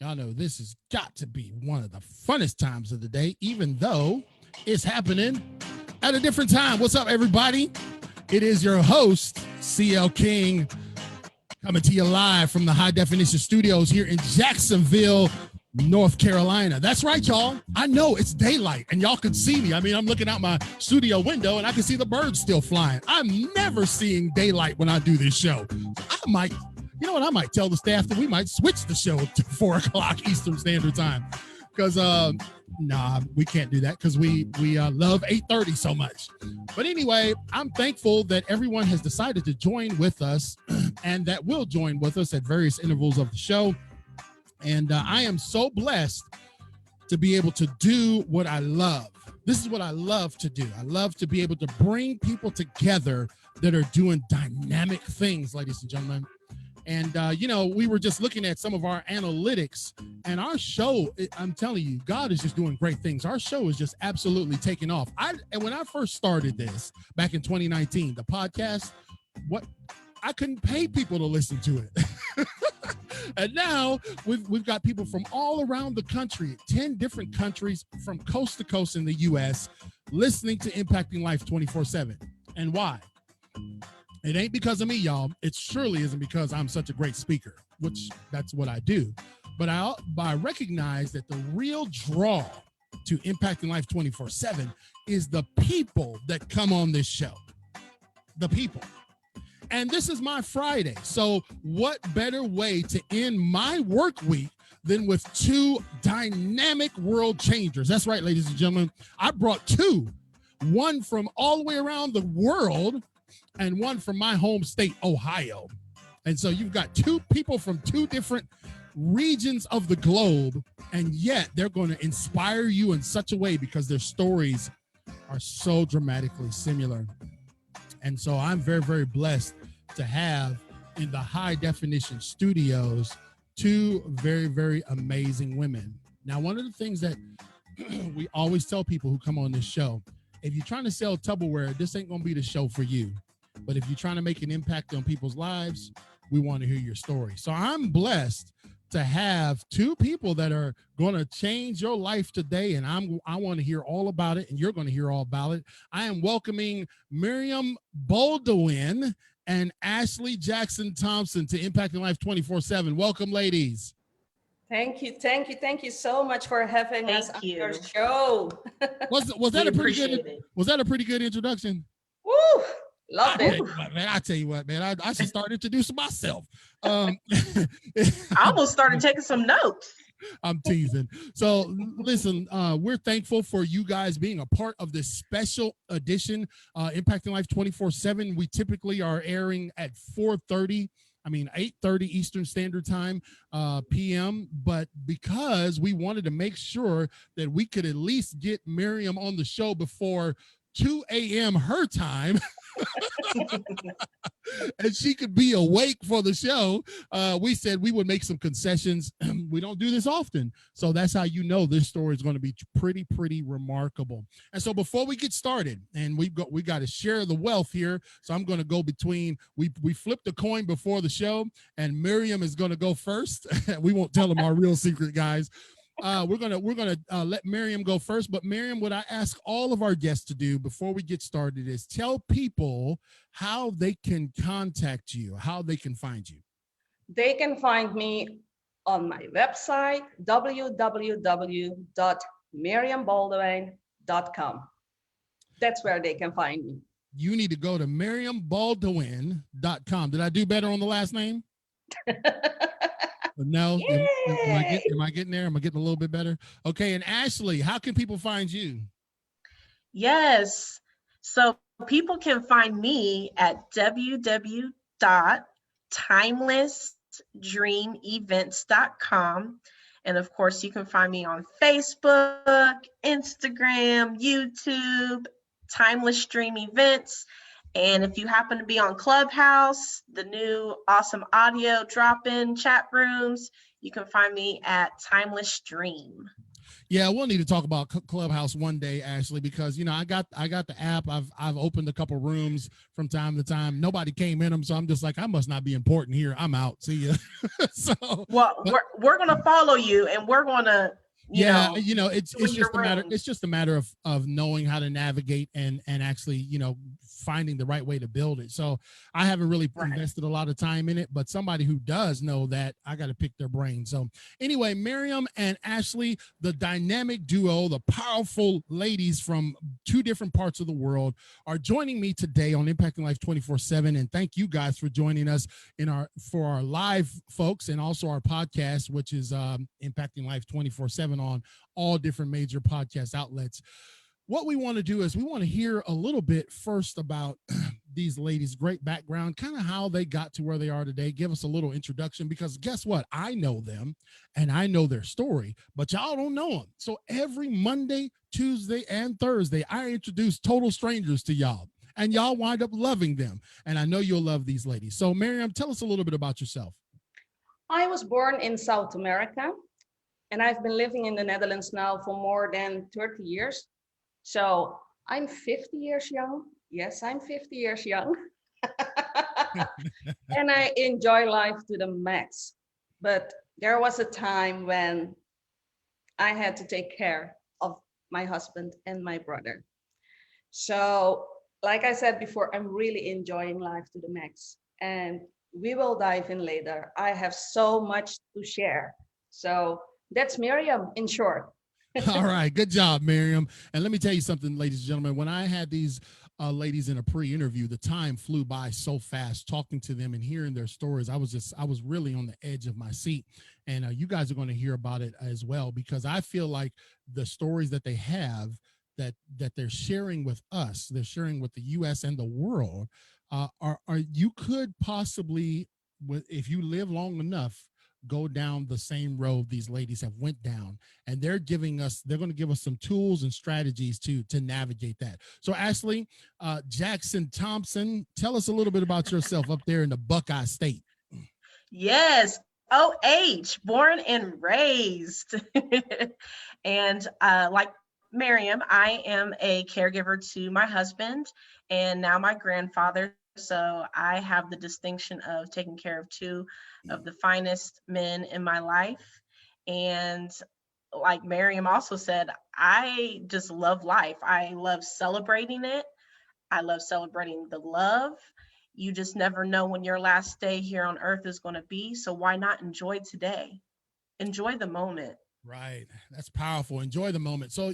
Y'all know this has got to be one of the funnest times of the day, even though it's happening at a different time. What's up, everybody? It is your host, CL King, coming to you live from the High Definition Studios here in Jacksonville, North Carolina. That's right, y'all. I know it's daylight and y'all can see me. I mean, I'm looking out my studio window and I can see the birds still flying. I'm never seeing daylight when I do this show. I might tell the staff that we might switch the show to 4 o'clock Eastern Standard Time. Because, we can't do that because we love 8:30 so much. But anyway, I'm thankful that everyone has decided to join with us and that will join with us at various intervals of the show. And I am so blessed to be able to do what I love. This is what I love to do. I love to be able to bring people together that are doing dynamic things, ladies and gentlemen. And, we were just looking at some of our analytics and our show, I'm telling you, God is just doing great things. Our show is just absolutely taking off. And when I first started this back in 2019, the podcast, I couldn't pay people to listen to it. And now we've got people from all around the country, 10 different countries from coast to coast in the U.S. listening to Impacting Life 24/7. And why? It ain't because of me, y'all. It surely isn't because I'm such a great speaker, which that's what I do. But I recognize that the real draw to Impacting Life 24/7 is the people that come on this show. The people. And this is my Friday. So what better way to end my work week than with 2 dynamic world changers? That's right, ladies and gentlemen. I brought 2, one from all the way around the world and one from my home state, Ohio. And so you've got 2 people from 2 different regions of the globe, and yet they're going to inspire you in such a way because their stories are so dramatically similar. And so I'm very, very blessed to have in the High Definition Studios 2 very, very amazing women. Now, one of the things that we always tell people who come on this show, if you're trying to sell Tupperware, this ain't going to be the show for you. But if you're trying to make an impact on people's lives, we want to hear your story. So I'm blessed to have 2 people that are going to change your life today, and I want to hear all about it, and you're going to hear all about it. I am welcoming Meriam Boldewijn and Ashley Jackson Thompson to Impacting Life 24/7. Welcome, ladies. Thank you so much for having us on your show. Was that a pretty good introduction? Woo! Loved it. Man, I tell you what, man, I should start introducing myself. I almost started taking some notes. I'm teasing. So listen, we're thankful for you guys being a part of this special edition, Impacting Life 24/7. We typically are airing at 8:30 Eastern Standard Time, PM. But because we wanted to make sure that we could at least get Meriam on the show before 2 a.m. her time, and she could be awake for the show, we said we would make some concessions. We don't do this often, so that's how you know this story is going to be pretty remarkable. And so before we get started, and we got to share the wealth here, so I'm going to go between, we flipped a coin before the show, and Meriam is going to go first. We won't tell them our real secret, guys. We're gonna let Meriam go first, but Meriam, what I ask all of our guests to do before we get started is tell people how they can contact you, how they can find you. They can find me on my website, www.meriamboldewijn.com. That's where they can find me. You need to go to meriamboldewijn.com. Did I do better on the last name? No, am I getting there? Am I getting a little bit better? Okay, and Ashley, how can people find you? Yes, so people can find me at www.timelessdreamevents.com. And of course, you can find me on Facebook, Instagram, YouTube, Timeless Dream Events. And if you happen to be on Clubhouse, the new awesome audio drop-in chat rooms, you can find me at Timeless Dream. Yeah, we'll need to talk about Clubhouse one day, Ashley, because you know I got the app. I've opened a couple rooms from time to time. Nobody came in them, so I'm just like, I must not be important here. I'm out. See ya. So, well, we're gonna follow you, and we're gonna, it's just a matter. rooms. It's just a matter of knowing how to navigate and actually finding the right way to build it. So I haven't really invested a lot of time in it, but somebody who does know that, I got to pick their brain. So anyway, Meriam and Ashley, the dynamic duo, the powerful ladies from two different parts of the world, are joining me today on Impacting Life 24/7. And thank you guys for joining us for our live folks, and also our podcast, which is Impacting Life 24/7 on all different major podcast outlets. What we want to do is we want to hear a little bit first about these ladies' great background, kind of how they got to where they are today. Give us a little introduction, because guess what? I know them and I know their story, but y'all don't know them. So every Monday, Tuesday, and Thursday, I introduce total strangers to y'all, and y'all wind up loving them. And I know you'll love these ladies. So Meriam, tell us a little bit about yourself. I was born in South America, and I've been living in the Netherlands now for more than 30 years. So I'm 50 years young. Yes, I'm 50 years young. And I enjoy life to the max. But there was a time when I had to take care of my husband and my brother. So, like I said before, I'm really enjoying life to the max. And we will dive in later. I have so much to share. So that's Meriam in short. All right. Good job, Meriam. And let me tell you something, ladies and gentlemen. When I had these ladies in a pre-interview, the time flew by so fast talking to them and hearing their stories. I was really on the edge of my seat. And you guys are going to hear about it as well, because I feel like the stories that they have that they're sharing with us, they're sharing with the U.S. and the world, are you could possibly, if you live long enough, go down the same road these ladies have went down, and they're going to give us some tools and strategies to navigate that. So Ashley Jackson Thompson, tell us a little bit about yourself up there in the Buckeye State. Yes, OH, born and raised. And like Meriam, I am a caregiver to my husband and now my grandfather. So I have the distinction of taking care of two of the finest men in my life. And like Meriam also said, I just love life. I love celebrating it. I love celebrating the love. You just never know when your last day here on earth is going to be. So why not enjoy today? Enjoy the moment. Right. That's powerful. Enjoy the moment. So,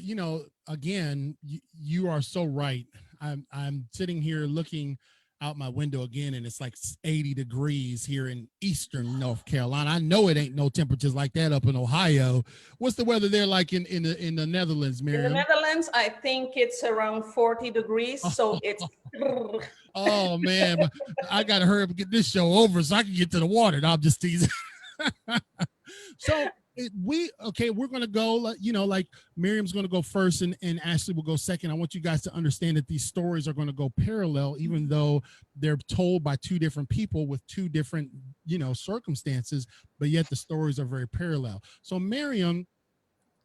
again, you are so right. I'm sitting here looking out my window again, and it's like 80 degrees here in eastern North Carolina. I know it ain't no temperatures like that up in Ohio. What's the weather there like in the Netherlands, Meriam? In the Netherlands, I think it's around 40 degrees. So it's oh man, but I gotta hurry up and get this show over so I can get to the water. No, I'm just teasing. So we're gonna go, like Miriam's gonna go first and Ashley will go second. I want you guys to understand that these stories are gonna go parallel, even though they're told by two different people with two different, circumstances, but yet the stories are very parallel. So Meriam,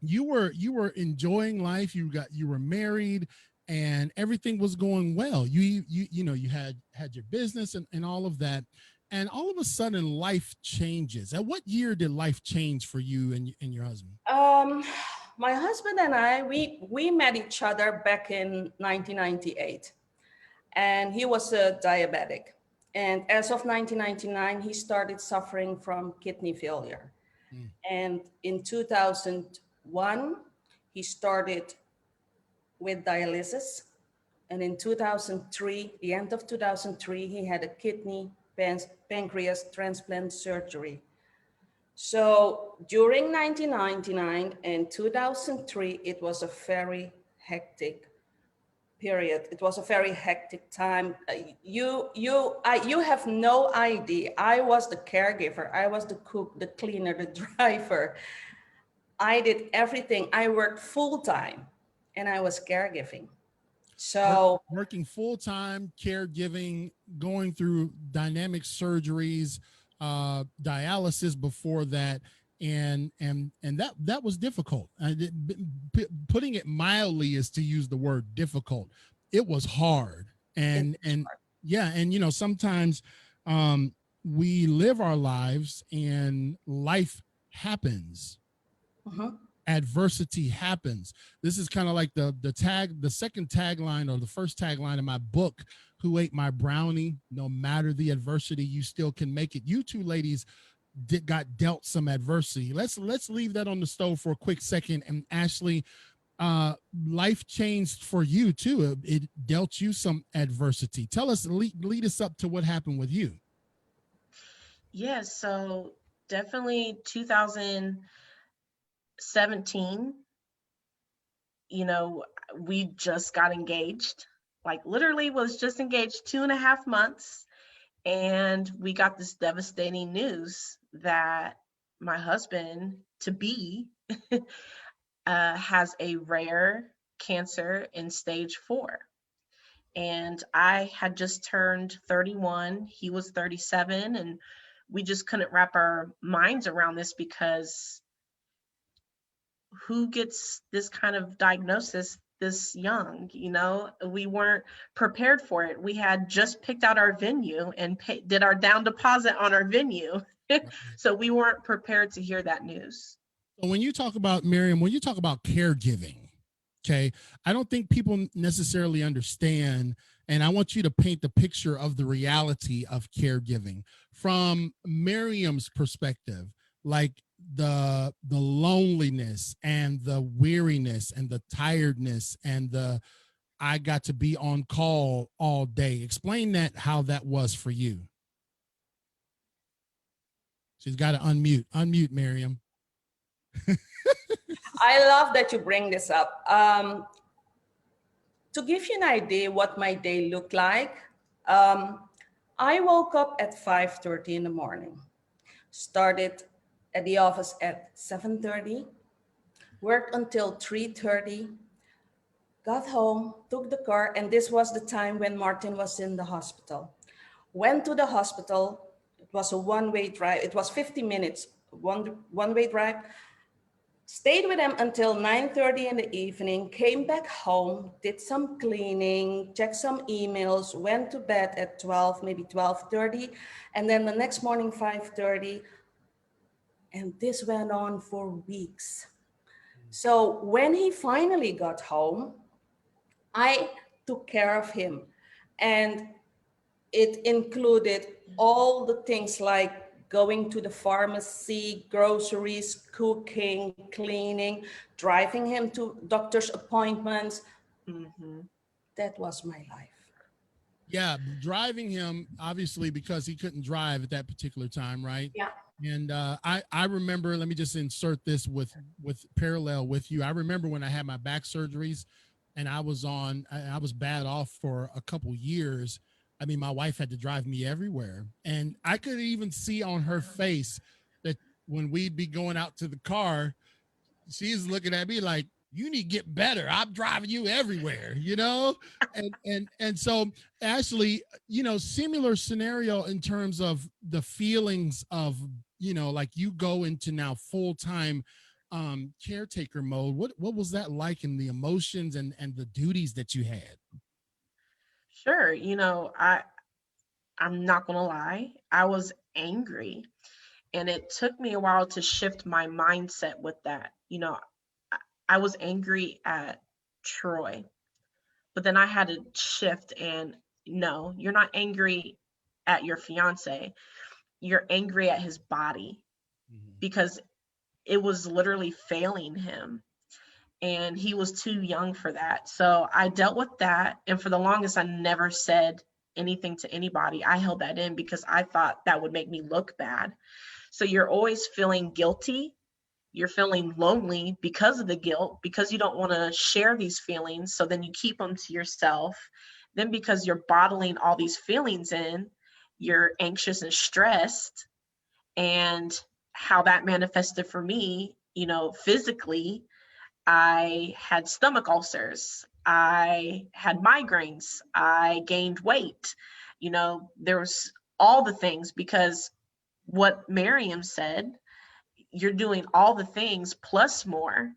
you were enjoying life, you were married, and everything was going well. You had your business and all of that. And all of a sudden, life changes. At what year did life change for you and your husband? My husband and I, we met each other back in 1998. And he was a diabetic. And as of 1999, he started suffering from kidney failure. And in 2001, he started with dialysis. And in 2003, the end of 2003, he had a kidney pancreas transplant surgery. So during 1999 and 2003, it was a very hectic period. It was a very hectic time. You have no idea. I was the caregiver. I was the cook, the cleaner, the driver. I did everything. I worked full time and I was caregiving. So working full-time, caregiving, going through dynamic surgeries, dialysis before that, and that was difficult. Putting it mildly is to use the word difficult. It was hard, and yeah, and you know, sometimes we live our lives and life happens. Adversity happens. This is kind of like the second tagline, or the first tagline in my book, Who Ate My Brownie? No matter the adversity, you still can make it. You two ladies got dealt some adversity. Let's leave that on the stove for a quick second. And Ashley, life changed for you too. It dealt you some adversity. Tell us, lead us up to what happened with you. Yes, so definitely 2017, you know, we just got engaged, like literally was just engaged 2.5 months. And we got this devastating news that my husband to be has a rare cancer in stage 4. And I had just turned 31, he was 37, and we just couldn't wrap our minds around this, because who gets this kind of diagnosis this young? You know, we weren't prepared for it. We had just picked out our venue and did our down deposit on our venue. So we weren't prepared to hear that news. So when you talk about, Meriam, when you talk about caregiving, okay, I don't think people necessarily understand, and I want you to paint the picture of the reality of caregiving from Meriam's perspective, like the loneliness and the weariness and the tiredness and the I got to be on call all day. Explain that, how that was for you. She's got to unmute, Meriam. I love that you bring this up. To give you an idea what my day looked like, I woke up at 5:30 in the morning, started at the office at 7:30, worked until 3:30, got home, took the car, and this was the time when Martin was in the hospital. Went to the hospital. It was a one-way drive. It was 50 minutes, one-way drive. Stayed with him until 9:30 in the evening, came back home, did some cleaning, checked some emails, went to bed at 12, maybe 12:30, and then the next morning, 5:30, and this went on for weeks. So when he finally got home, I took care of him, and it included all the things like going to the pharmacy, groceries, cooking, cleaning, driving him to doctor's appointments. That was my life. Yeah, driving him, obviously, because he couldn't drive at that particular time, right? Yeah. And I remember, let me just insert this with parallel with you. I remember when I had my back surgeries and I was bad off for a couple years. I mean, my wife had to drive me everywhere, and I could even see on her face that when we'd be going out to the car, she's looking at me like, you need to get better. I'm driving you everywhere, you know? And so Ashley, you know, similar scenario in terms of the feelings of, you know, like you go into now full-time caretaker mode. What was that like, in the emotions and the duties that you had? Sure. You know, I'm not going to lie. I was angry, and it took me a while to shift my mindset with that. You know, I was angry at Troy, but then I had to shift and no, you're not angry at your fiance. You're angry at his body, because it was literally failing him. And he was too young for that. So I dealt with that. And for the longest, I never said anything to anybody. I held that in because I thought that would make me look bad. So you're always feeling guilty. You're feeling lonely because of the guilt, because you don't want to share these feelings. So then you keep them to yourself. Then because you're bottling all these feelings in, you're anxious and stressed. And how that manifested for me, you know, physically, I had stomach ulcers, I had migraines, I gained weight. You know, there was all the things, because what Meriam said, you're doing all the things plus more.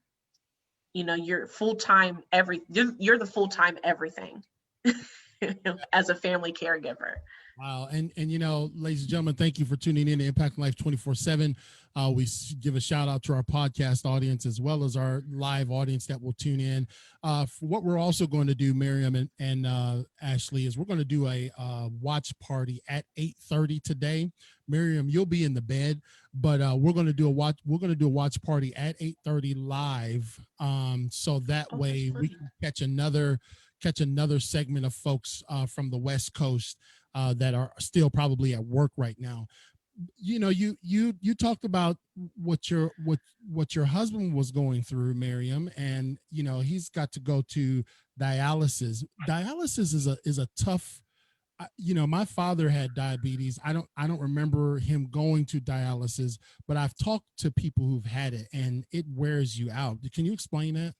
You know, you're full-time you're the full-time everything as a family caregiver. Wow. And you know, ladies and gentlemen, thank you for tuning in to Impact Life 24/7. We give a shout out to our podcast audience as well as our live audience that will tune in. For what we're also going to do, Meriam and Ashley, is we're going to do a watch party at 8:30 today. Meriam, you'll be in the bed, but we're going to do a watch party at 8:30 live. So that way we can catch another segment of folks from the West Coast that are still probably at work right now. You know, you talked about what your husband was going through, Meriam, and you know he's got to go to dialysis. Dialysis is a tough. You know, my father had diabetes. I don't remember him going to dialysis, but I've talked to people who've had it, and it wears you out. Can you explain that?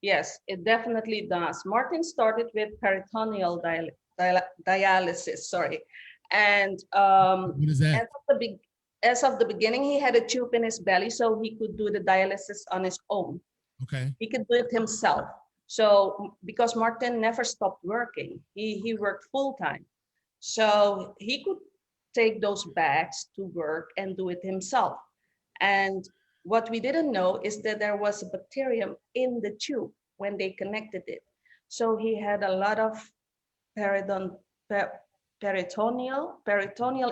Yes, it definitely does. Martin started with peritoneal dialysis, sorry. And What is that? as of the beginning, he had a tube in his belly, so he could do the dialysis on his own. Okay. He could do it himself. So because Martin never stopped working, he worked full time. So he could take those bags to work and do it himself. And what we didn't know is that there was a bacterium in the tube when they connected it. So he had a lot of peritoneal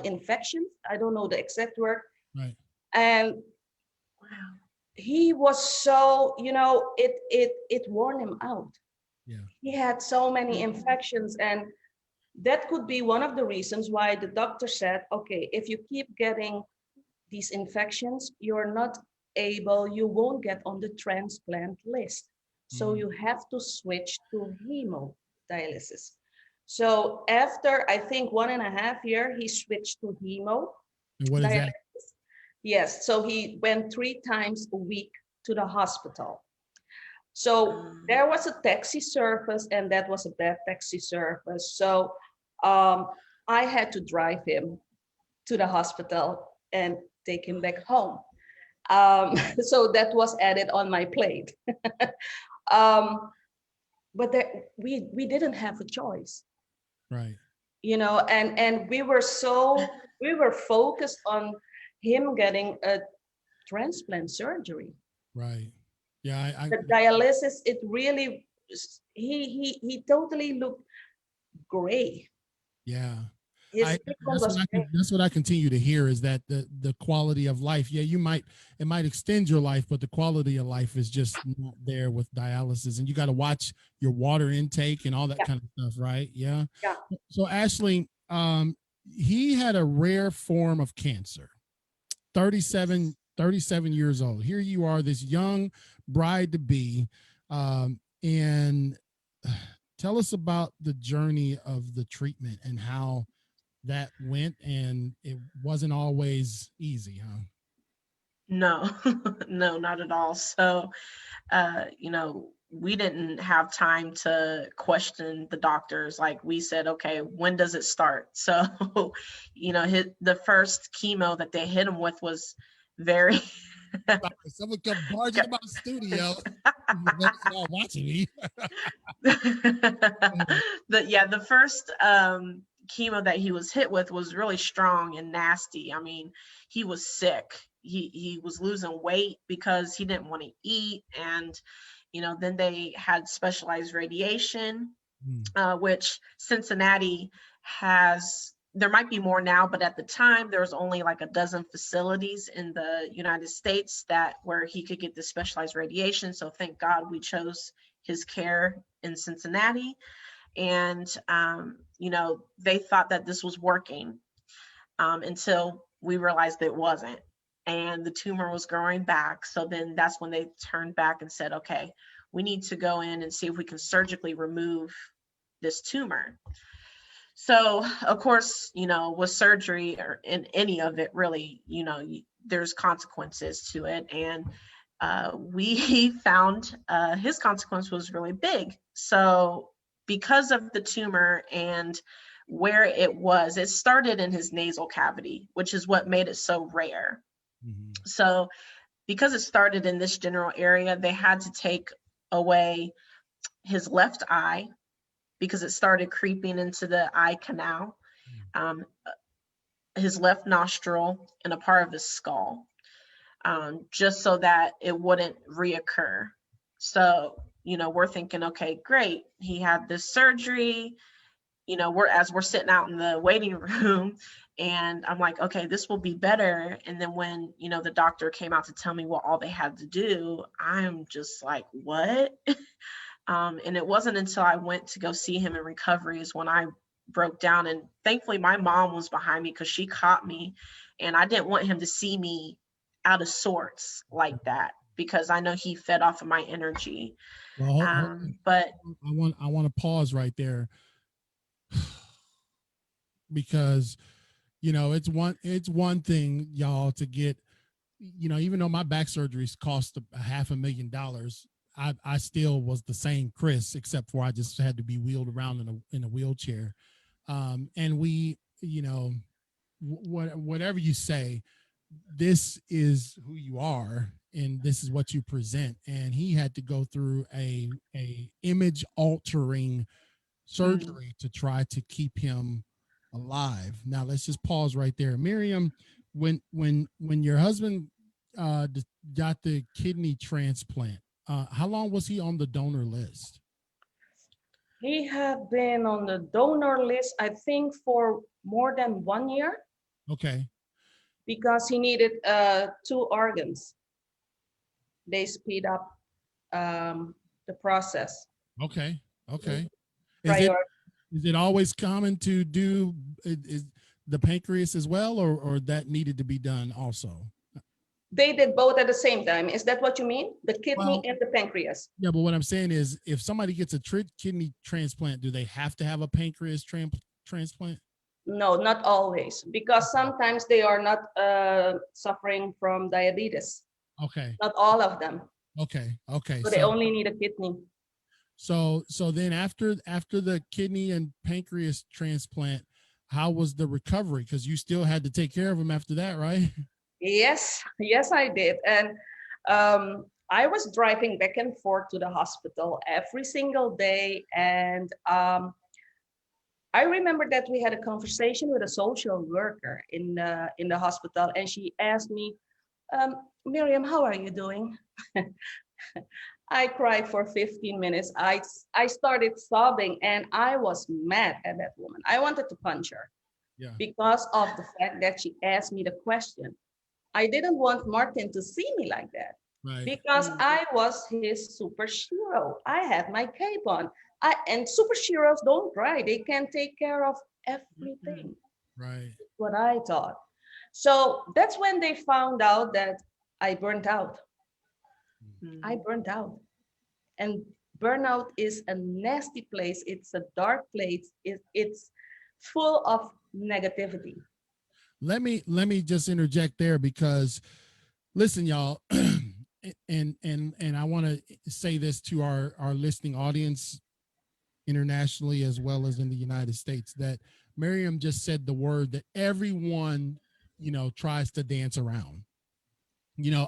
infections. I don't know the exact word. Right. And wow, he was so, you know, it wore him out. Yeah. He had so many infections, and that could be one of the reasons why the doctor said, okay, if you keep getting these infections, you won't get on the transplant list. So you have to switch to hemodialysis. So after, I think 1.5 years, he switched to hemo. And what is dialysis. that? Yes, so he went 3 times a week to the hospital. So there was a taxi service, and that was a bad taxi service. So I had to drive him to the hospital and take him back home. So that was added on my plate. But we didn't have a choice. Right. You know, and we were focused on him getting a transplant surgery. Right. Yeah. The dialysis, it really, he totally looked gray. Yeah. That's That's what I continue to hear is that the quality of life. Yeah, it might extend your life, but the quality of life is just not there with dialysis, and you got to watch your water intake and all that kind of stuff, right? Yeah. Yeah. So Ashley, he had a rare form of cancer. 37 years old. Here you are, this young bride to be, and tell us about the journey of the treatment and how that went, and it wasn't always easy, huh? No, no, not at all. So, you know, we didn't have time to question the doctors. Like we said, okay, when does it start? So, you know, the first chemo that they hit him with was very. Someone come barging about the studio. Watching me. The first chemo that he was hit with was really strong and nasty. I mean, he was sick. He was losing weight because he didn't want to eat. And, you know, then they had specialized radiation, which Cincinnati has. There might be more now, but at the time there was only like a dozen facilities in the United States where he could get the specialized radiation. So thank God we chose his care in Cincinnati. And, you know, they thought that this was working until we realized it wasn't. And the tumor was growing back. So then that's when they turned back and said, okay, we need to go in and see if we can surgically remove this tumor. So, of course, you know, with surgery or in any of it, really, you know, there's consequences to it. And we found his consequence was really big. So because of the tumor and where it started in his nasal cavity, which is what made it so rare. Mm-hmm. So because it started in this general area, they had to take away his left eye because it started creeping into the eye canal, his left nostril, and a part of his skull, just so that it wouldn't reoccur. So, we're thinking, okay, great. He had this surgery, we're sitting out in the waiting room, and I'm like, okay, this will be better. And then when, the doctor came out to tell me what all they had to do, I'm just like, what? And it wasn't until I went to go see him in recovery is when I broke down. And thankfully my mom was behind me because she caught me, and I didn't want him to see me out of sorts like that because I know he fed off of my energy. Well, but I want to pause right there because it's one thing, y'all, to get, even though my back surgeries cost $500,000, I still was the same Chris, except for I just had to be wheeled around in a wheelchair. And we, whatever you say, this is who you are and this is what you present. And he had to go through a image altering surgery to try to keep him alive. Now let's just pause right there. Meriam, when your husband got the kidney transplant, how long was he on the donor list? He had been on the donor list, I think, for more than 1 year. Okay. Because he needed 2 organs. They speed up the process. Okay. Okay. Is it always common to do is the pancreas as well, or that needed to be done also? They did both at the same time. Is that what you mean? The kidney and the pancreas? Yeah, but what I'm saying is, if somebody gets a kidney transplant, do they have to have a pancreas transplant? No, not always, because sometimes they are not suffering from diabetes. Okay. Not all of them. Okay. So they only need a kidney. So then after the kidney and pancreas transplant, how was the recovery? Because you still had to take care of him after that, right? Yes, I did. And I was driving back and forth to the hospital every single day. And I remember that we had a conversation with a social worker in the hospital, and she asked me, Meriam, how are you doing? I cried for 15 minutes. I started sobbing, and I was mad at that woman. I wanted to punch her because of the fact that she asked me the question. I didn't want Martin to see me like that, because I was his superhero. I had my cape on. And superheroes don't cry. They can take care of everything. Right. That's what I thought. So that's when they found out that I burnt out. I burnt out. And burnout is a nasty place. It's a dark place. It's full of negativity. Let me just interject there, because listen, y'all, and I want to say this to our listening audience internationally as well as in the United States, that Meriam just said the word that everyone, tries to dance around.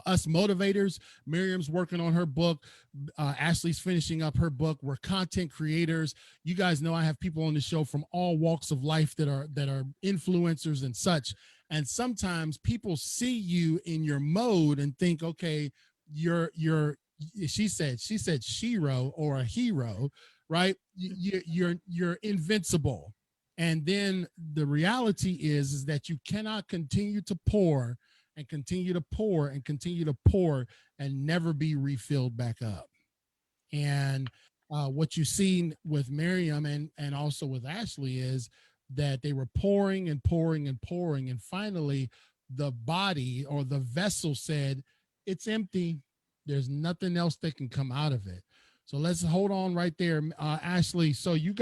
Us motivators, Miriam's working on her book. Ashley's finishing up her book. We're content creators. You guys know I have people on the show from all walks of life that are influencers and such. And sometimes people see you in your mode and think, okay, you're she said shero or a hero, right? You're invincible. And then the reality is that you cannot continue to pour and continue to pour and continue to pour and never be refilled back up. And what you've seen with Meriam and also with Ashley is that they were pouring and pouring and pouring. And finally, the body or the vessel said, it's empty. There's nothing else that can come out of it. So let's hold on right there. Ashley, so you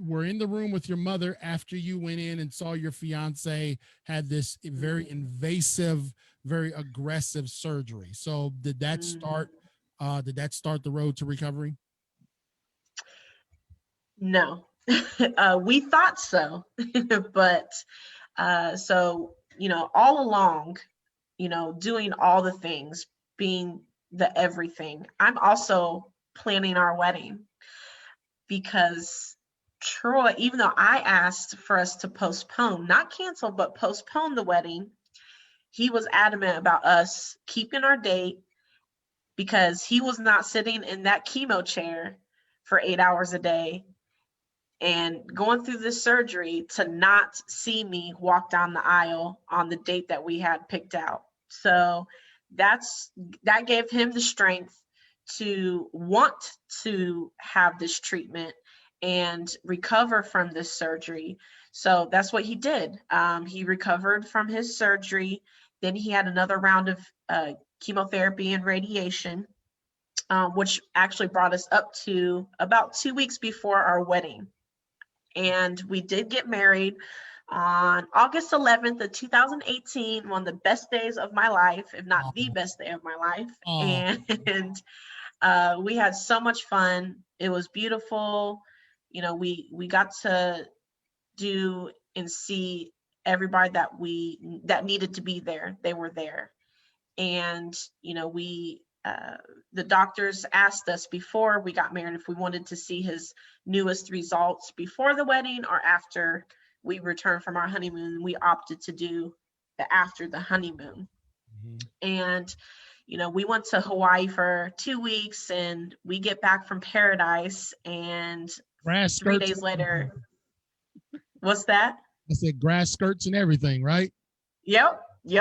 were in the room with your mother after you went in and saw your fiance had this very invasive, very aggressive surgery. So did that start the road to recovery? No, we thought so, but so, all along, doing all the things, being the everything. I'm also planning our wedding because Troy, even though I asked for us to postpone, not cancel, but postpone the wedding, he was adamant about us keeping our date because he was not sitting in that chemo chair for 8 hours a day and going through this surgery to not see me walk down the aisle on the date that we had picked out. So that gave him the strength to want to have this treatment and recover from this surgery. So that's what he did. He recovered from his surgery. Then he had another round of chemotherapy and radiation, which actually brought us up to about 2 weeks before our wedding. And we did get married on August 11th of 2018, one of the best days of my life, if not the best day of my life. And we had so much fun. It was beautiful. We got to do and see everybody that needed to be there. They were there. And, the doctors asked us before we got married if we wanted to see his newest results before the wedding or after we returned from our honeymoon. We opted to do the after the honeymoon. And, we went to Hawaii for 2 weeks and we get back from paradise and Grass 3 skirts. days later, what's that? I said grass skirts and everything, right? Yep. we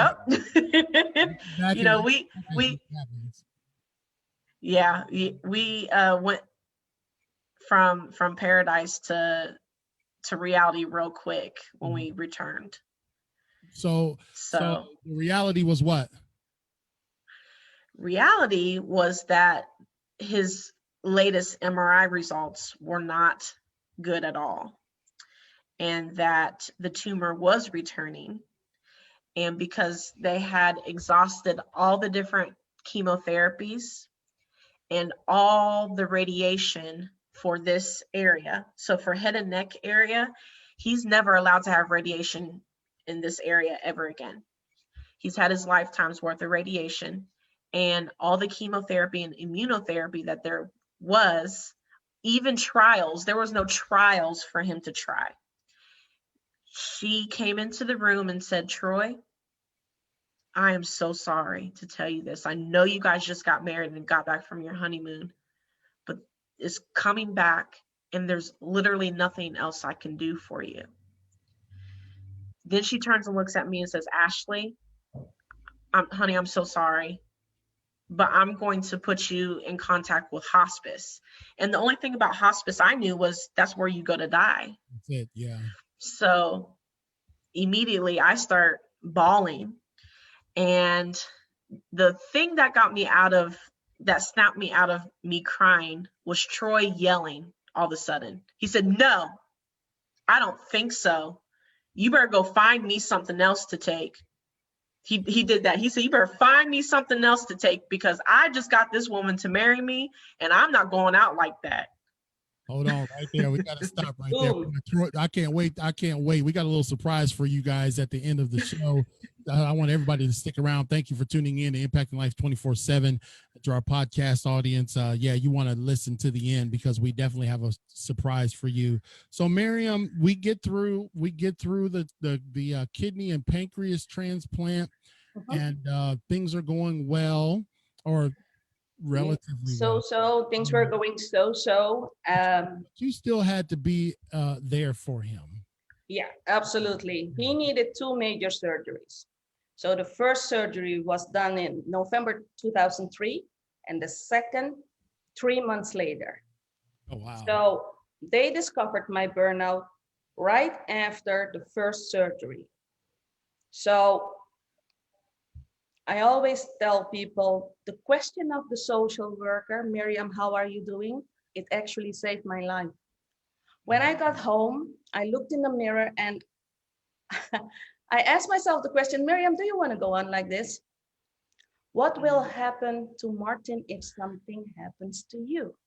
went from paradise to reality real quick when we returned. So the reality was what? Reality was that his latest MRI results were not good at all, and that the tumor was returning. And because they had exhausted all the different chemotherapies and all the radiation for this area, so for head and neck area, he's never allowed to have radiation in this area ever again. He's had his lifetime's worth of radiation, and all the chemotherapy and immunotherapy that there was, even trials, there was no trials for him to try. She came into the room and said, "Troy, I am so sorry to tell you this. I know you guys just got married and got back from your honeymoon, but it's coming back and there's literally nothing else I can do for you." Then she turns and looks at me and says, "Ashley, honey, I'm so sorry, but I'm going to put you in contact with hospice." And the only thing about hospice I knew was that's where you go to die. That's it, yeah. So immediately I start bawling. And the thing that snapped me out of me crying was Troy yelling all of a sudden. He said, "No, I don't think so. You better go find me something else to take." He did that. He said, "You better find me something else to take because I just got this woman to marry me and I'm not going out like that." Hold on right there. We got to stop right there. I can't wait. We got a little surprise for you guys at the end of the show. I want everybody to stick around. Thank you for tuning in to Impacting Life 24/7 to our podcast audience. You want to listen to the end because we definitely have a surprise for you. So Meriam, we get through the kidney and pancreas transplant, and things are going well, or relatively well. So things were going so. You still had to be there for him. Yeah, absolutely. He needed 2 major surgeries. So the first surgery was done in November 2003, and the second 3 months later. Oh, wow. So they discovered my burnout right after the first surgery. So I always tell people the question of the social worker, "Meriam, how are you doing?" It actually saved my life. When I got home, I looked in the mirror and I asked myself the question, "Meriam, do you want to go on like this? What will happen to Martin if something happens to you?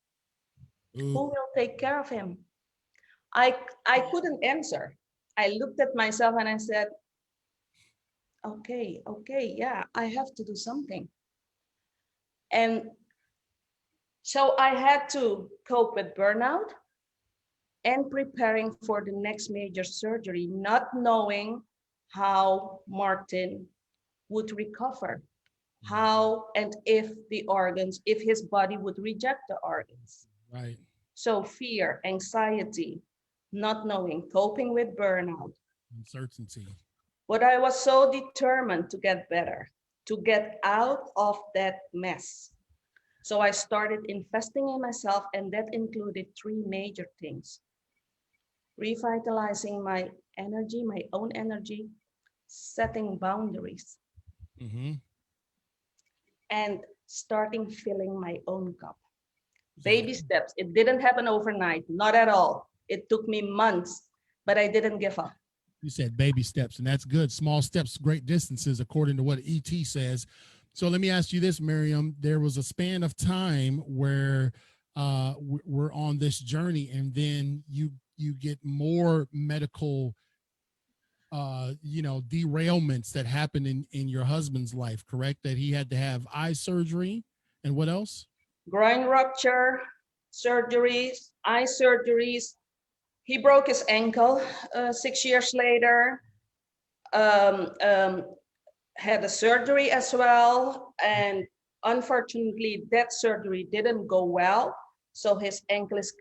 Who will take care of him?" I couldn't answer. I looked at myself and I said, okay, yeah, I have to do something. And so I had to cope with burnout and preparing for the next major surgery, not knowing how Martin would recover, how and if the organs, if his body would reject the organs. Right. So fear, anxiety, not knowing, coping with burnout. Uncertainty. But I was so determined to get better, to get out of that mess. So I started investing in myself, and that included three major things: revitalizing my energy, my own energy, setting boundaries, Mm-hmm. and starting filling my own cup. So Baby steps. It didn't happen overnight, not at all. It took me months, but I didn't give up. you said baby steps, and that's good. Small steps, great distances, according to what ET says. So let me ask you this, Meriam. There was a span of time where we're on this journey, and then you get more medical derailments that happen in your husband's life, correct? That he had to have eye surgery, and what else? Groin rupture, surgeries, eye surgeries. He broke his ankle 6 years later, had a surgery as well. And unfortunately, that surgery didn't go well. So his ankle is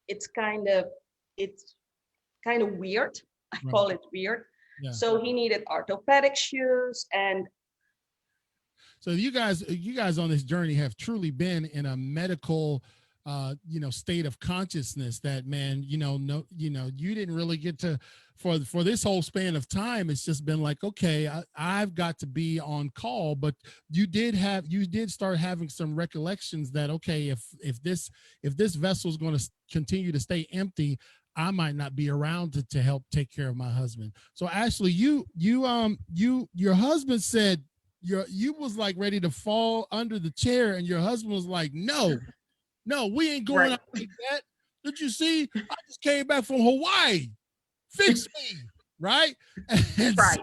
it's kind of weird. I Right. call it weird. Yeah. So he needed orthopedic shoes. And So you guys on this journey have truly been in a medical state of consciousness that, man, you didn't really get to for this whole span of time. It's just been like, okay, I've got to be on call, but you did start having some recollections that, okay, if this vessel is going to continue to stay empty, I might not be around to help take care of my husband. So Ashley, your husband said you was like ready to fall under the chair, and your husband was like, no, we ain't going Right. out like that. Did you see? I just came back from Hawaii. Fix me, right? And Right.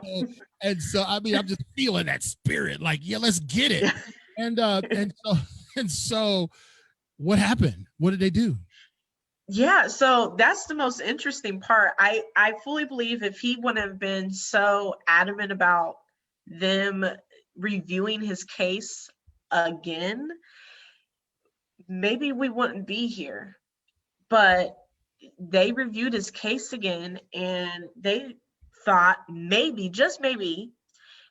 so I mean, I'm just feeling that spirit, like, yeah, let's get it. And so what happened? What did they do? Yeah, so that's the most interesting part. I fully believe if he wouldn't have been so adamant about them reviewing his case again, maybe we wouldn't be here. But they reviewed his case again, and they thought maybe, just maybe,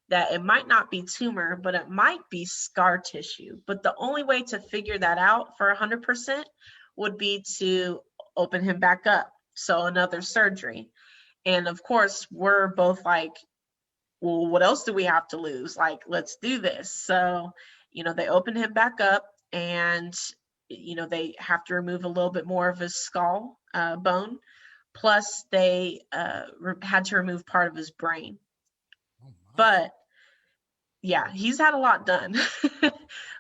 that it might not be tumor, but it might be scar tissue. But the only way to figure that out for 100% would be to open him back up. So another surgery. And of course, we're both like, well, what else do we have to lose? Like, let's do this. So, they open him back up, and, they have to remove a little bit more of his skull bone. Plus, they had to remove part of his brain. Oh, but yeah, he's had a lot done.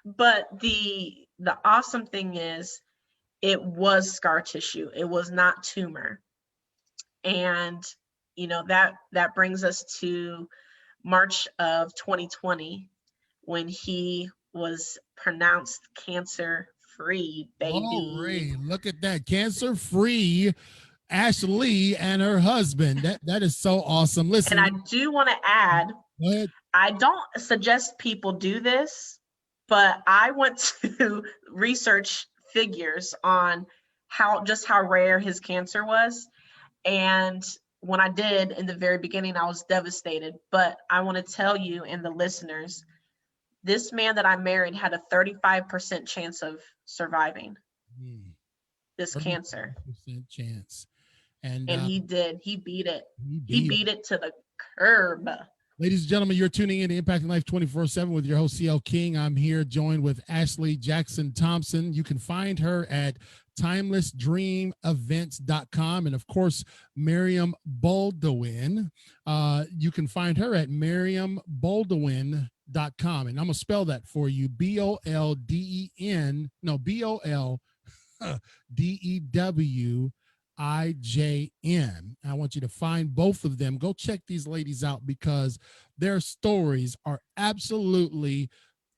But the awesome thing is, it was scar tissue. It was not tumor. And, that brings us to March of 2020, when he was pronounced cancer-free, baby. Oh, Ray, look at that. Cancer-free Ashley and her husband. That is so awesome. Listen. And I do want to add, go ahead. I don't suggest people do this, but I went to research figures on how rare his cancer was. And when I did in the very beginning, I was devastated. But I want to tell you and the listeners, this man that I married had a 35% chance of surviving this cancer. Chance. And he did. He beat it. He beat it to the curb. Ladies and gentlemen, you're tuning in to Impacting Life 24/7 with your host, CL King. I'm here joined with Ashley Jackson Thompson. You can find her at timelessdreamevents.com. And of course, Meriam Boldewijn. You can find her at meriamboldewijn.com. And I'm going to spell that for you. BOLDEWIN. I want you to find both of them. Go check these ladies out because their stories are absolutely,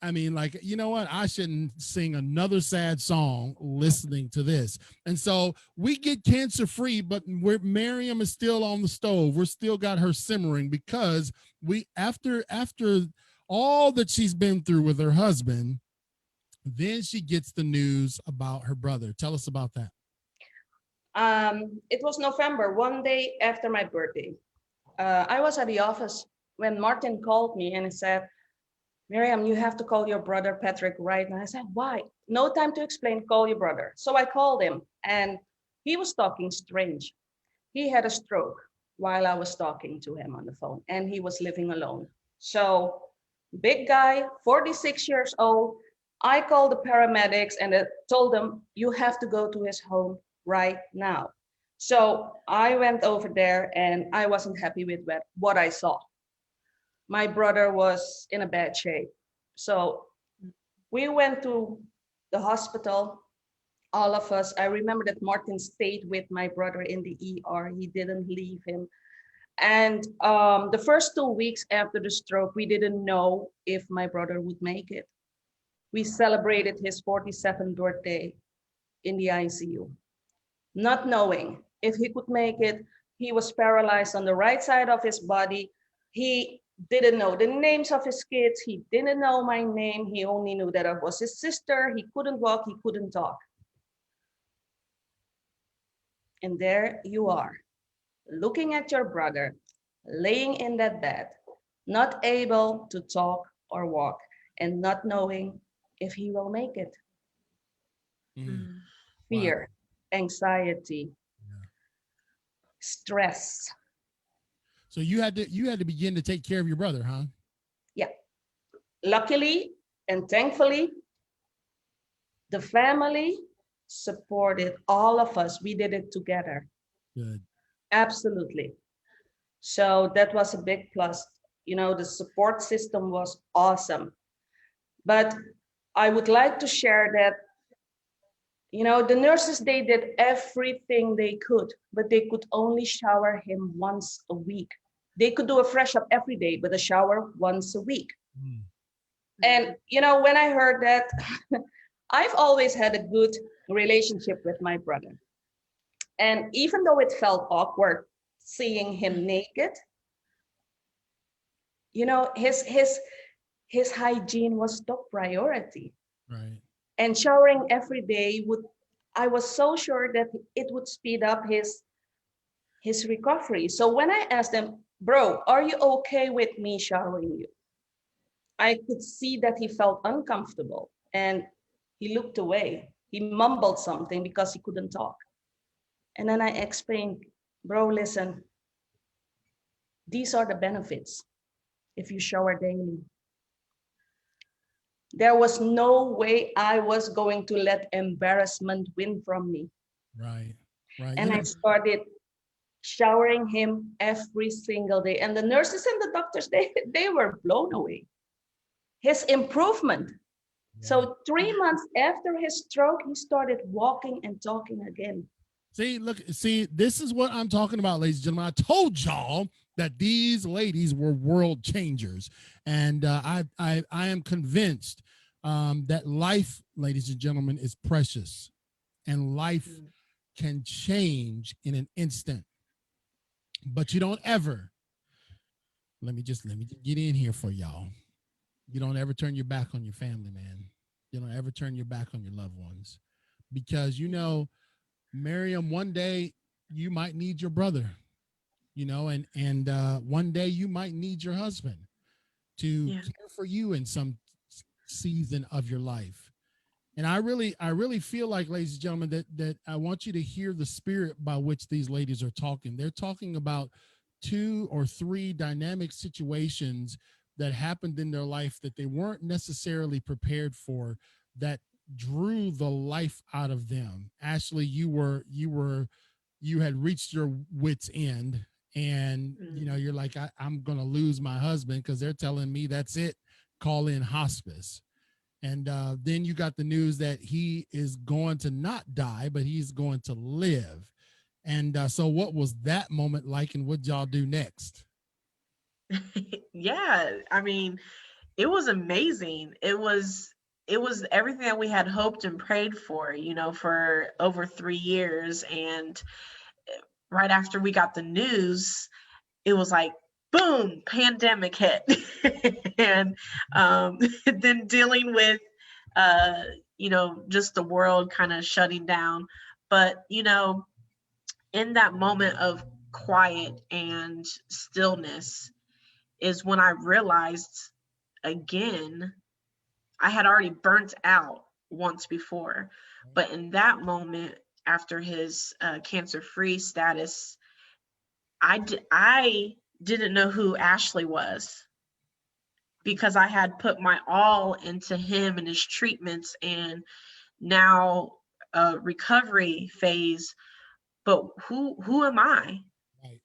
I mean, like, you know what? I shouldn't sing another sad song listening to this. And so we get cancer free, but Meriam is still on the stove. We're still got her simmering because we, after all that she's been through with her husband, then she gets the news about her brother. Tell us about that. It was November, one day after my birthday. I was at the office when Martin called me and he said, Meriam, you have to call your brother Patrick right now. I said, why? No time to explain, call your brother. So I called him and he was talking strange. He had a stroke while I was talking to him on the phone and he was living alone. So big guy, 46 years old. I called the paramedics and told them, you have to go to his home right now. So I went over there and I wasn't happy with what I saw. My brother was in a bad shape. So we went to the hospital, all of us. I remember that Martin stayed with my brother in the ER. He didn't leave him. And the first 2 weeks after the stroke, we didn't know if my brother would make it. We celebrated his 47th birthday in the ICU, not knowing if he could make it. He was paralyzed on the right side of his body. He didn't know the names of his kids. He didn't know my name. He only knew that I was his sister. He couldn't walk. He couldn't talk. And there you are, looking at your brother, laying in that bed, not able to talk or walk, and not knowing if he will make it. Fear, anxiety, stress. So you had to begin to take care of your brother, huh? Yeah. Luckily and thankfully, the family supported all of us. We did it together. Good. Absolutely. So that was a big plus. You know, the support system was awesome. But I would like to share that, you know, the nurses, they did everything they could, but they could only shower him once a week. They could do a fresh up every day, but a shower once a week. Mm. And, you know, when I heard that, I've always had a good relationship with my brother. And even though it felt awkward seeing him naked, you know, his hygiene was top priority. Right. And showering every day I was so sure that it would speed up his recovery. So when I asked him, bro, are you okay with me showering you? I could see that he felt uncomfortable and he looked away. He mumbled something because he couldn't talk. And then I explained, bro, listen, these are the benefits if you shower daily. There was no way I was going to let embarrassment win from me. Right, right. And I started showering him every single day. And the nurses and the doctors, they were blown away. His improvement. Yeah. So 3 months after his stroke, he started walking and talking again. See, this is what I'm talking about, ladies and gentlemen. I told y'all that these ladies were world changers. And I am convinced that life, ladies and gentlemen, is precious. And life can change in an instant. But you don't ever, let me just get in here for y'all. You don't ever turn your back on your family, man. You don't ever turn your back on your loved ones. Because, you know, Meriam, one day you might need your brother, you know, and one day you might need your husband to care for you in some season of your life. And I really feel like, ladies and gentlemen, that I want you to hear the spirit by which these ladies are talking. They're talking about 2 or 3 dynamic situations that happened in their life that they weren't necessarily prepared for, that drew the life out of them. Ashley, you had reached your wit's end, and you know, you're like, I'm gonna lose my husband because they're telling me that's it, call in hospice. And then you got the news that he is going to not die, but he's going to live. And so what was that moment like, and what y'all do next? Yeah, I mean, it was amazing. It was everything that we had hoped and prayed for, for over 3 years. And right after we got the news, it was like, boom, pandemic hit. And then dealing with, just the world kind of shutting down. But, in that moment of quiet and stillness is when I realized again, I had already burnt out once before. But in that moment, after his cancer-free status, I didn't know who Ashley was, because I had put my all into him and his treatments, and now recovery phase. But who am I? Right.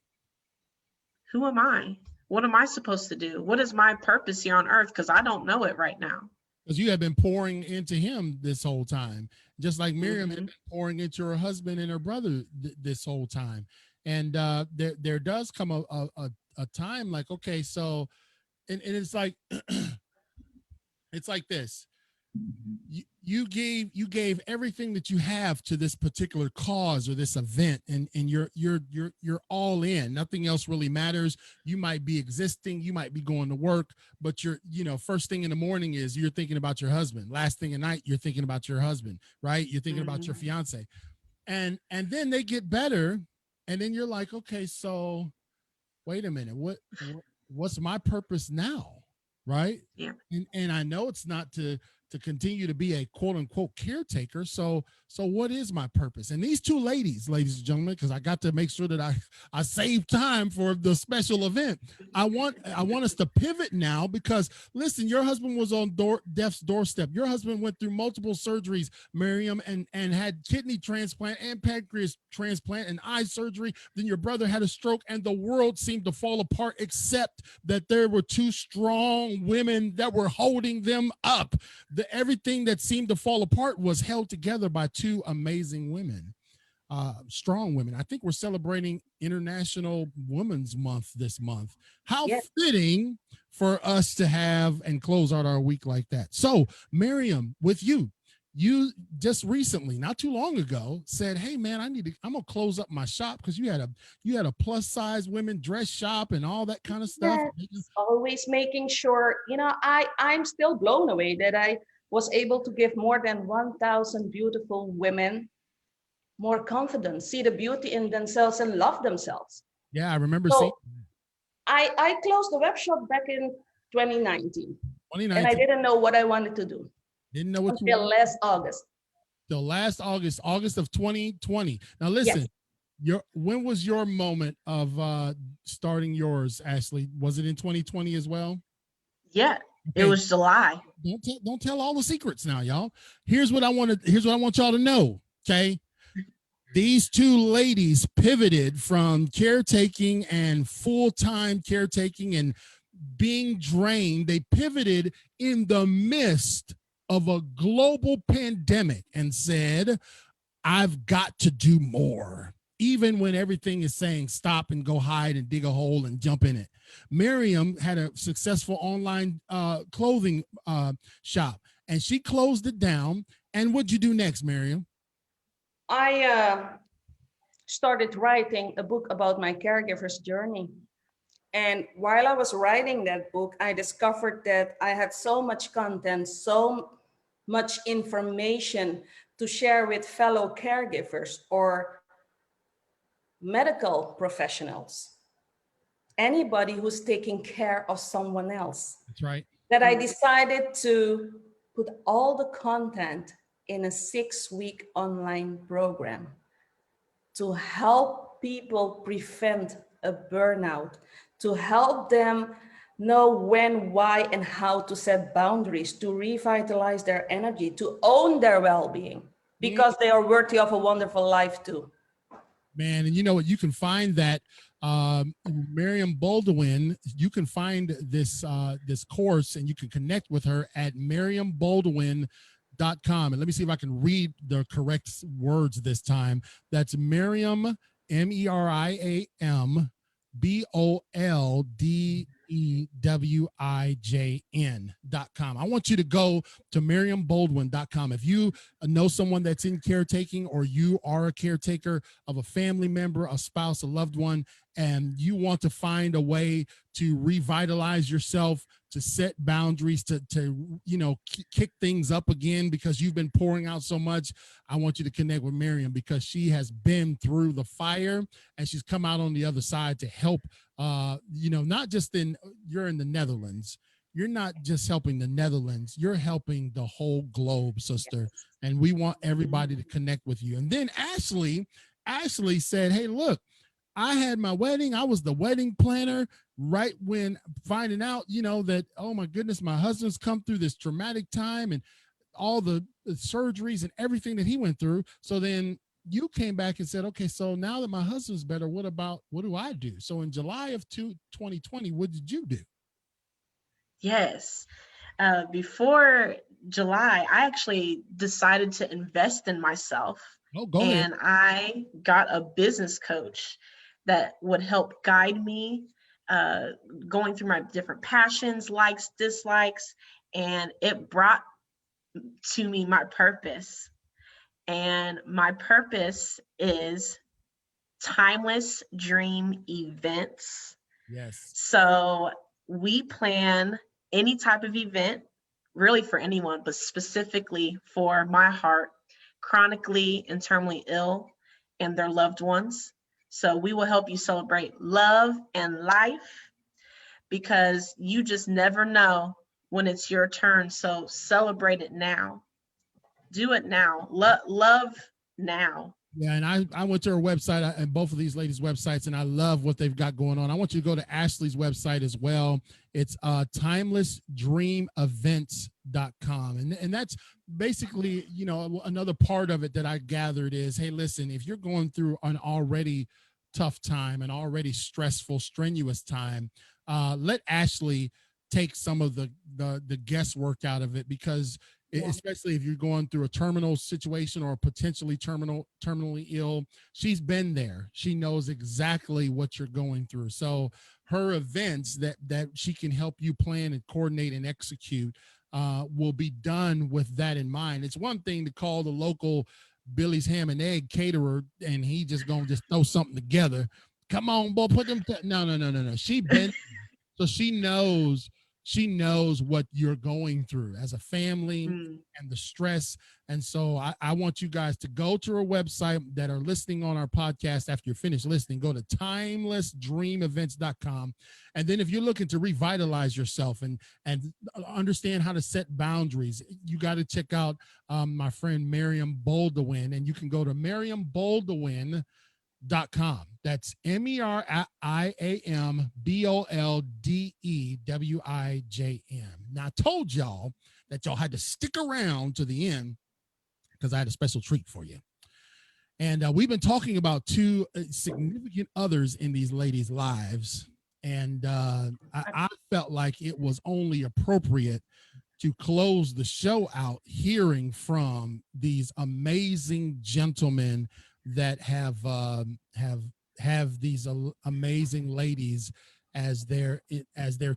Who am I? What am I supposed to do? What is my purpose here on earth? Because I don't know it right now. Because you have been pouring into him this whole time, just like Meriam had Mhm. been pouring into her husband and her brother this whole time. And there does come a time like, okay, so and it's like it's like this. You gave everything that you have to this particular cause or this event, and you're all in. Nothing else really matters. You might be existing, you might be going to work, but first thing in the morning is you're thinking about your husband. Last thing at night, you're thinking about your husband, right? You're thinking about your fiance. And then they get better, and then you're like, okay, so wait a minute, what's my purpose now? Right. Yeah. And I know it's not to continue to be a quote unquote caretaker. So what is my purpose? And these two ladies and gentlemen, because I got to make sure that I save time for the special event. I want us to pivot now, because listen, your husband was on death's doorstep. Your husband went through multiple surgeries, Meriam, and had kidney transplant and pancreas transplant and eye surgery. Then your brother had a stroke, and the world seemed to fall apart, except that there were two strong women that were holding them up. Everything that seemed to fall apart was held together by two amazing women, strong women. I think we're celebrating International Women's Month this month. How Yes. fitting for us to have and close out our week like that. So, Meriam, with you just recently, not too long ago, said, "Hey, man, I'm gonna close up my shop," because you had a plus size women dress shop and all that kind of stuff. Yes, always making sure, I'm still blown away that I was able to give more than 1,000 beautiful women more confidence, see the beauty in themselves and love themselves. Yeah, I remember seeing So I closed the web shop back in 2019, and I 2019. didn't know what I wanted to do Didn't know what you until wanted. last August. Till last August of 2020. Now listen, Yes. when was your moment of starting yours, Ashley? Was it in 2020 as well? Yeah, it Okay, was July. don't tell all the secrets now, y'all. Here's what I want y'all to know. Okay. These two ladies pivoted from caretaking and full-time caretaking and being drained. They pivoted in the midst of a global pandemic and said, I've got to do more, even when everything is saying stop and go hide and dig a hole and jump in it. Meriam had a successful online clothing shop, and she closed it down. And what'd you do next, Meriam? I started writing a book about my caregiver's journey. And while I was writing that book, I discovered that I had so much content, so much information to share with fellow caregivers or medical professionals, anybody who's taking care of someone else. That's right. That I decided to put all the content in a 6-week online program to help people prevent a burnout, to help them know when, why, and how to set boundaries, to revitalize their energy, to own their well-being, because they are worthy of a wonderful life too. Man, and you know what? You can find that Meriam Boldewijn. You can find this course, and you can connect with her at meriamboldewijn.com. And let me see if I can read the correct words this time. That's Meriam, MEriamBoldewijn.com. I want you to go to MeriamBoldewijn.com. If you know someone that's in caretaking, or you are a caretaker of a family member, a spouse, a loved one, and you want to find a way to revitalize yourself, to set boundaries, to kick things up again because you've been pouring out so much, I want you to connect with Meriam, because she has been through the fire and she's come out on the other side to help. Not just you're in the Netherlands. You're not just helping the Netherlands, you're helping the whole globe, sister. And we want everybody to connect with you. And then Ashley said, hey, look, I had my wedding. I was the wedding planner right when finding out, that, oh my goodness, my husband's come through this traumatic time and all the surgeries and everything that he went through. So then you came back and said, okay, so now that my husband's better, what do I do? So in July of 2020, what did you do? Yes. Before July, I actually decided to invest in myself. Oh, go ahead. And I got a business coach that would help guide me going through my different passions, likes, dislikes, and it brought to me my purpose. And my purpose is Timeless Dream Events. Yes. So we plan any type of event, really for anyone, but specifically for my heart, chronically and terminally ill and their loved ones. So we will help you celebrate love and life, because you just never know when it's your turn. So celebrate it now. Do it now. Love now. Yeah, and I went to her website and both of these ladies' websites, and I love what they've got going on. I want you to go to Ashley's website as well. It's timelessdreamevents.com. And that's basically, another part of it that I gathered is, hey, listen, if you're going through an already tough time, an already stressful, strenuous time, let Ashley take some of the guesswork out of it, because especially if you're going through a terminal situation or potentially terminally ill, she's been there. She knows exactly what you're going through. So her events that she can help you plan and coordinate and execute will be done with that in mind. It's one thing to call the local Billy's Ham and Egg caterer and he just gonna just throw something together. Come on, boy, put them. No. She been so she knows what you're going through as a family and the stress. And so I want you guys to go to her website that are listening on our podcast. After you're finished listening, go to timelessdreamevents.com. And then if you're looking to revitalize yourself and understand how to set boundaries, you got to check out my friend Meriam Boldewijn, and you can go to MeriamBoldewijn.com. That's MEriamBoldewijn. Now I told y'all that y'all had to stick around to the end because I had a special treat for you. And we've been talking about two significant others in these ladies' lives. And I felt like it was only appropriate to close the show out hearing from these amazing gentlemen that have these amazing ladies as their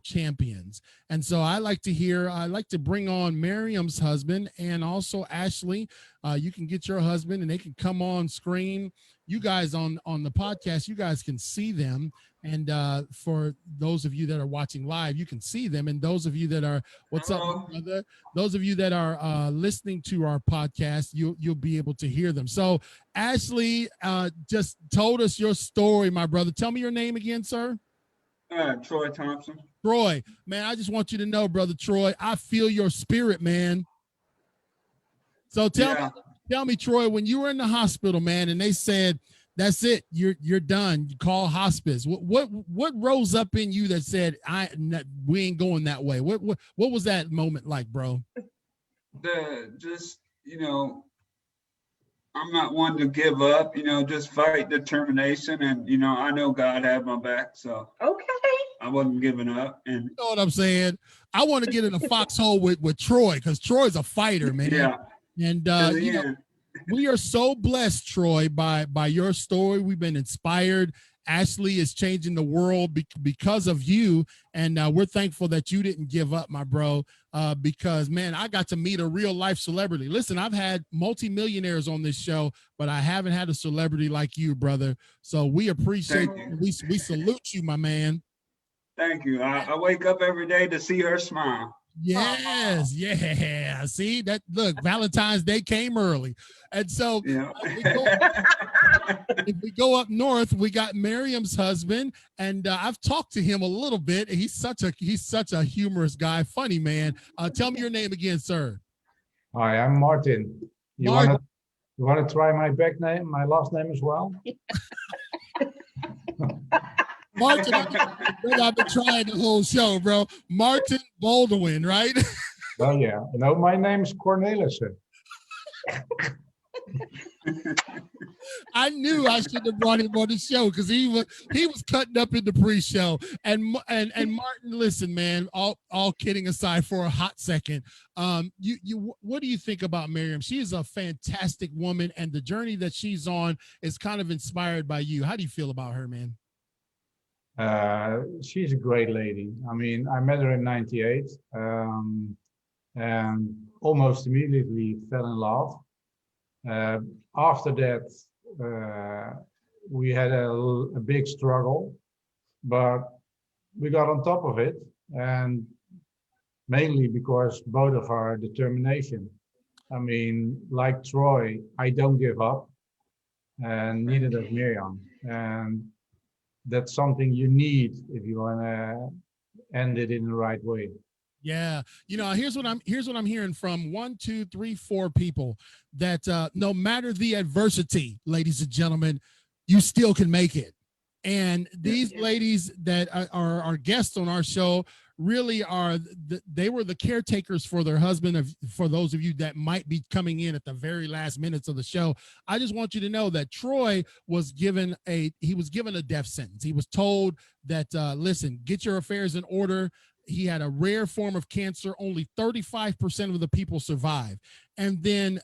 champions. And so I like to bring on Meriam's husband and also Ashley. You can get your husband and they can come on screen. You guys on the podcast, you guys can see them. And for those of you that are watching live, you can see them. And those of you that are, what's up, brother? Those of you that are listening to our podcast, you'll be able to hear them. So Ashley just told us your story, my brother. Tell me your name again, sir. Troy Thompson. Troy, man, I just want you to know, brother Troy, I feel your spirit, man. So tell me, Troy, when you were in the hospital, man, and they said, that's it, you're done, you call hospice. What rose up in you that said, we ain't going that way? What was that moment like, bro? I'm not one to give up, just fight determination. And, I know God had my back. So okay, I wasn't giving up. And you know what I'm saying? I want to get in a foxhole with Troy because Troy's a fighter, man. Yeah. And, We are so blessed, Troy, by your story. We've been inspired. Ashley is changing the world because of you, and we're thankful that you didn't give up, my bro, because, man, I got to meet a real-life celebrity. Listen, I've had multimillionaires on this show, but I haven't had a celebrity like you, brother. So we appreciate you. We salute you, my man. Thank you. I wake up every day to see her smile. Yes, yeah. See that? Look, Valentine's Day came early, and so Yeah. if we go up north, we got Meriam's husband, and I've talked to him a little bit. He's such a humorous guy, funny man. Tell me your name again, sir. Hi, I'm Martin. You Martin. want to try my back name, my last name as well? Martin, I've been trying the whole show, bro. Martin Boldewijn, right? Oh yeah. No, my name is Cornelissen. I knew I should have brought him on the show because he was cutting up in the pre-show. And Martin, listen, man. All kidding aside for a hot second, you what do you think about Meriam? She is a fantastic woman, and the journey that she's on is kind of inspired by you. How do you feel about her, man? She's a great lady. I mean, I met her in '98, and almost immediately fell in love. After that, we had a big struggle, but we got on top of it, and mainly because both of our determination. I mean, like Troy, I don't give up, and neither does Meriam. And that's something you need if you want to end it in the right way. Yeah, here's what I'm hearing from 1, 2, 3, 4 people that no matter the adversity, ladies and gentlemen, you still can make it. And these ladies that are our guests on our show really they were the caretakers for their husband. For those of you that might be coming in at the very last minutes of the show, I just want you to know that Troy was given a death sentence. He was told that, listen, get your affairs in order. He had a rare form of cancer. Only 35% of the people survive. And then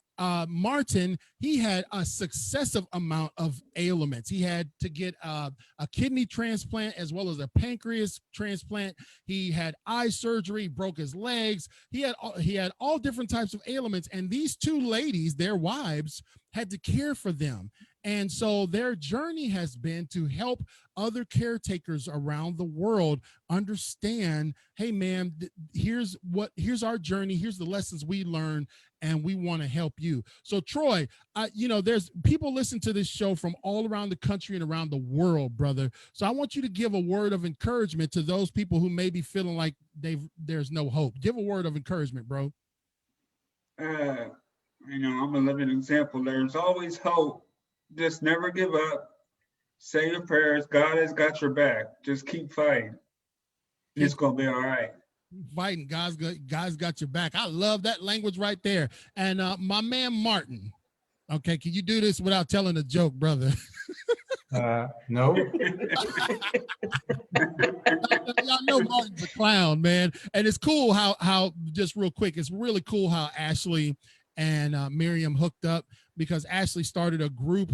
Martin, he had a successive amount of ailments. He had to get a kidney transplant as well as a pancreas transplant. He had eye surgery, broke his legs. He had all different types of ailments. And these two ladies, their wives, had to care for them. And so their journey has been to help other caretakers around the world understand, hey, man, here's our journey. Here's the lessons we learned, and we want to help you. So, Troy, there's people listen to this show from all around the country and around the world, brother. So I want you to give a word of encouragement to those people who may be feeling like there's no hope. Give a word of encouragement, bro. I'm a living example. There's always hope. Just never give up. Say your prayers. God has got your back. Just keep fighting. It's gonna be all right. Fighting. God's got your back. I love that language right there. And my man Martin. Okay, can you do this without telling a joke, brother? No. Y'all know Martin's a clown, man. And it's cool how just real quick, it's really cool how Ashley and Meriam hooked up, because Ashley started a group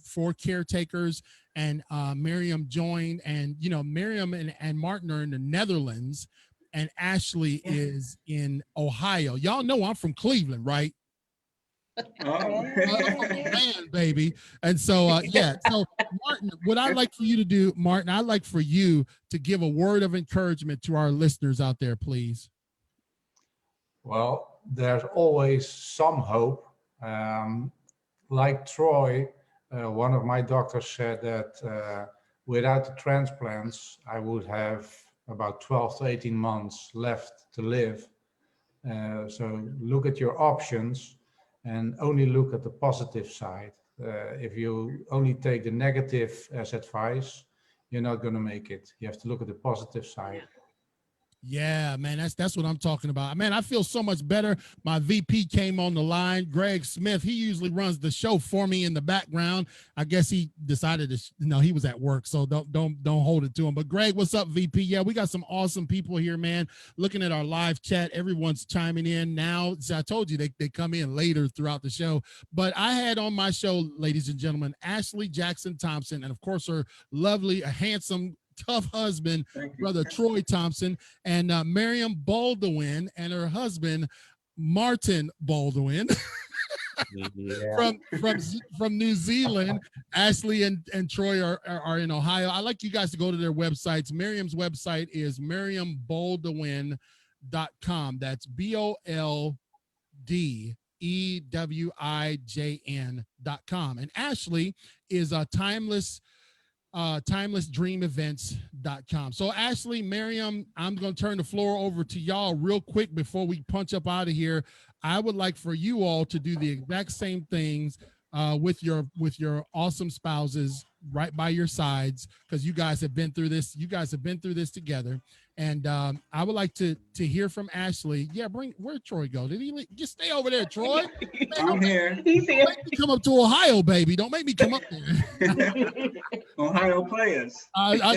for caretakers, and Meriam joined. And Meriam and Martin are in the Netherlands, and Ashley is in Ohio. Y'all know I'm from Cleveland, right? Oh. Man, baby. And so so Martin, what I'd like for you to do, Martin, I'd like for you to give a word of encouragement to our listeners out there, please. Well, there's always some hope. Like Troy, one of my doctors said that without the transplants, I would have about 12 to 18 months left to live. So look at your options and only look at the positive side. If you only take the negative as advice, you're not going to make it. You have to look at the positive side. Yeah, man, that's what I'm talking about. Man, I feel so much better. My VP came on the line, Greg Smith. He usually runs the show for me in the background. I guess he decided to, he was at work, so don't hold it to him. But Greg, what's up, VP? Yeah, we got some awesome people here, man. Looking at our live chat, everyone's chiming in now. So I told you they come in later throughout the show. But I had on my show, ladies and gentlemen, Ashley Jackson Thompson, and of course her lovely, handsome, tough husband, brother Troy Thompson, and Meriam Boldewijn and her husband Martin Boldewijn from New Zealand. Ashley and Troy are in Ohio. I like you guys to go to their websites. Meriam's website is meriamboldewijn.com. That's BOLDEWIJN.com. And Ashley is a timelessdreamevents.com. So Ashley, Meriam, I'm going to turn the floor over to y'all real quick before we punch up out of here. I would like for you all to do the exact same things with your awesome spouses right by your sides, because you guys have been through this. You guys have been through this together. And I would like to hear from Ashley. Yeah, where'd Troy go? Did he just stay over there, Troy? I'm here. He's here. Don't make me come up to Ohio, baby. Don't make me come up there. Ohio players.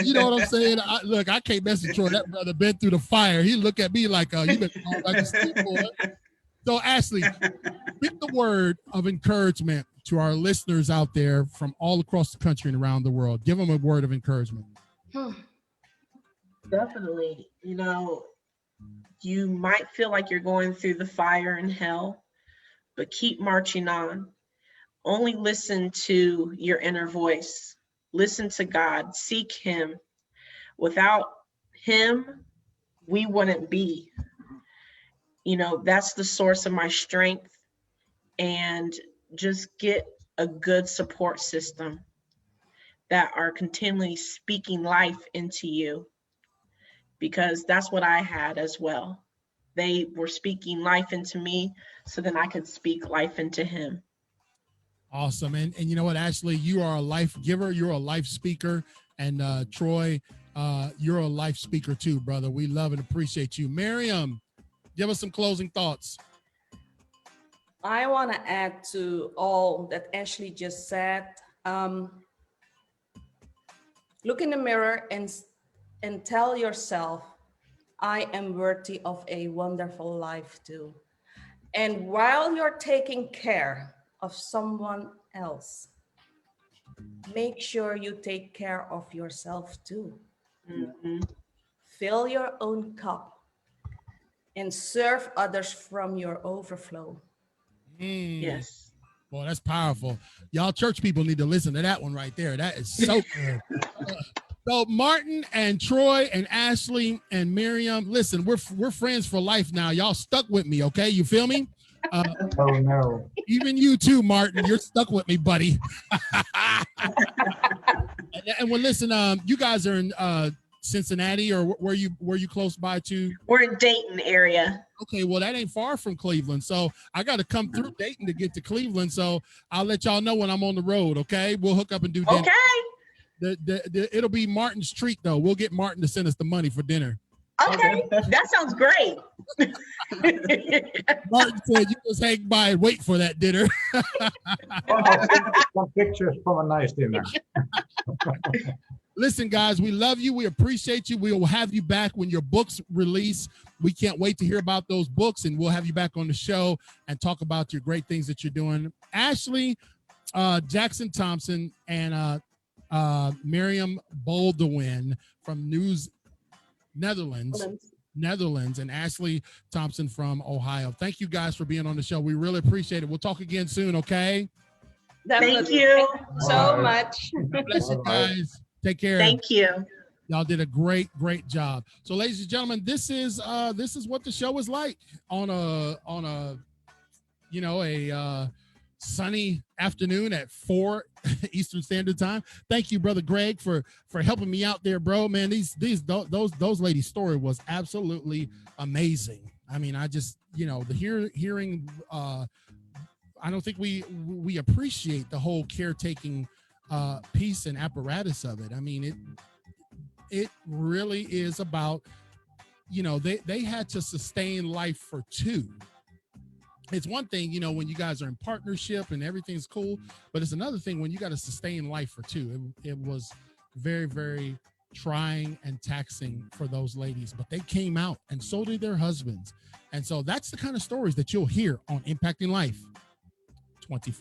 You know what I'm saying? Look, I can't mess with Troy. That brother been through the fire. He look at me like, you been like a street boy. So Ashley, speak the word of encouragement to our listeners out there from all across the country and around the world. Give them a word of encouragement. Definitely. You might feel like you're going through the fire and hell, but keep marching on. Only listen to your inner voice. Listen to God. Seek Him. Without Him, we wouldn't be. That's the source of my strength. And just get a good support system that are continually speaking life into you, because that's what I had as well. They were speaking life into me so then I could speak life into him. Awesome. And you know what, Ashley, you are a life giver. You're a life speaker. And Troy, you're a life speaker too, brother. We love and appreciate you. Meriam, give us some closing thoughts. I want to add to all that Ashley just said. Look in the mirror and tell yourself, I am worthy of a wonderful life too. And while you're taking care of someone else, make sure you take care of yourself too. Mm-hmm. Fill your own cup and serve others from your overflow. Yes. Boy, that's powerful. Y'all church people need to listen to that one right there. That is so good. So Martin and Troy and Ashley and Meriam, listen, we're friends for life now. Y'all stuck with me, okay? You feel me? Oh no. Even you too, Martin. You're stuck with me, buddy. And well, listen, you guys are in Cincinnati, or were you close by to? We're in Dayton area. Okay, well, that ain't far from Cleveland. So I got to come through Dayton to get to Cleveland. So I'll let y'all know when I'm on the road, okay? We'll hook up and do dinner. Okay. It'll be Martin's treat, though. We'll get Martin to send us the money for dinner. Okay, that sounds great. Martin said you just hang by and wait for that dinner. Some pictures from a nice dinner. Listen, guys, we love you. We appreciate you. We will have you back when your books release. We can't wait to hear about those books, and we'll have you back on the show and talk about your great things that you're doing. Ashley Jackson Thompson and Meriam Boldewijn from Netherlands, and Ashley Thompson from Ohio. Thank you guys for being on the show. We really appreciate it. We'll talk again soon, okay? Thank you so much. God bless you guys. Take care. Thank you. Y'all did a great job. So, ladies and gentlemen, this is what the show is like on a sunny afternoon at 4 Eastern Standard Time. Thank you, Brother Greg, for helping me out there, bro. Man, those ladies' story was absolutely amazing. I mean, I just, the hearing, I don't think we appreciate the whole caretaking piece and apparatus of it. I mean, it really is about you know, they had to sustain life for two. It's one thing, you know, when you guys are in partnership and everything's cool, but it's another thing when you got to sustain life for two. It was very, very trying and taxing for those ladies, but they came out, and so did their husbands. And so that's the kind of stories that you'll hear on Impacting Life 24.